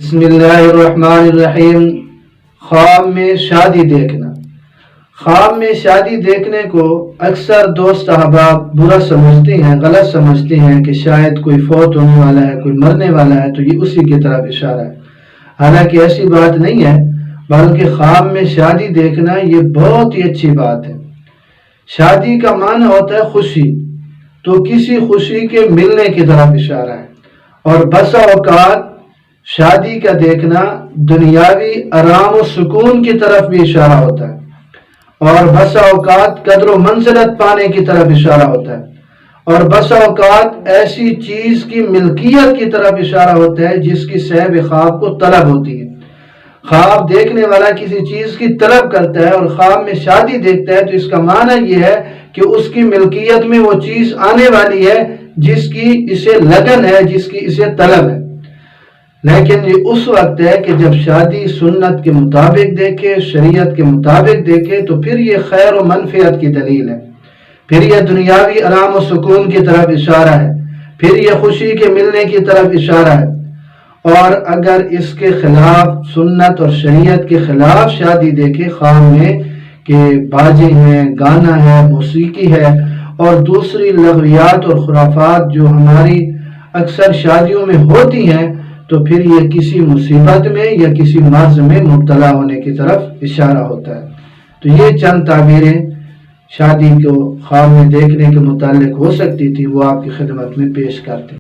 بسم اللہ الرحمن الرحیم۔ خواب میں شادی دیکھنا۔ خواب میں شادی دیکھنے کو اکثر دوست احباب برا سمجھتے ہیں، غلط سمجھتے ہیں کہ شاید کوئی فوت ہونے والا ہے، کوئی مرنے والا ہے، تو یہ اسی کی طرف اشارہ ہے۔ حالانکہ ایسی بات نہیں ہے، بلکہ خواب میں شادی دیکھنا یہ بہت ہی اچھی بات ہے۔ شادی کا معنی ہوتا ہے خوشی، تو کسی خوشی کے ملنے کی طرف اشارہ ہے، اور بسا اوقات شادی کا دیکھنا دنیاوی آرام و سکون کی طرف بھی اشارہ ہوتا ہے، اور بسا اوقات قدر و منزلت پانے کی طرف اشارہ ہوتا ہے، اور بسا اوقات ایسی چیز کی ملکیت کی طرف اشارہ ہوتا ہے جس کی صاحب خواب کو طلب ہوتی ہے۔ خواب دیکھنے والا کسی چیز کی طلب کرتا ہے اور خواب میں شادی دیکھتا ہے، تو اس کا معنی یہ ہے کہ اس کی ملکیت میں وہ چیز آنے والی ہے جس کی اسے لگن ہے، جس کی اسے طلب ہے۔ لیکن یہ اس وقت ہے کہ جب شادی سنت کے مطابق دیکھے، شریعت کے مطابق دیکھے، تو پھر یہ خیر و منفعت کی دلیل ہے، پھر یہ دنیاوی آرام و سکون کی طرف اشارہ ہے، پھر یہ خوشی کے ملنے کی طرف اشارہ ہے۔ اور اگر اس کے خلاف، سنت اور شریعت کے خلاف شادی دیکھے خواب میں کہ باجے ہیں، گانا ہے، موسیقی ہے اور دوسری لغویات اور خرافات جو ہماری اکثر شادیوں میں ہوتی ہیں، تو پھر یہ کسی مصیبت میں یا کسی مرض میں مبتلا ہونے کی طرف اشارہ ہوتا ہے۔ تو یہ چند تعبیریں شادی کو خواب میں دیکھنے کے متعلق ہو سکتی تھی، وہ آپ کی خدمت میں پیش کرتے ہیں۔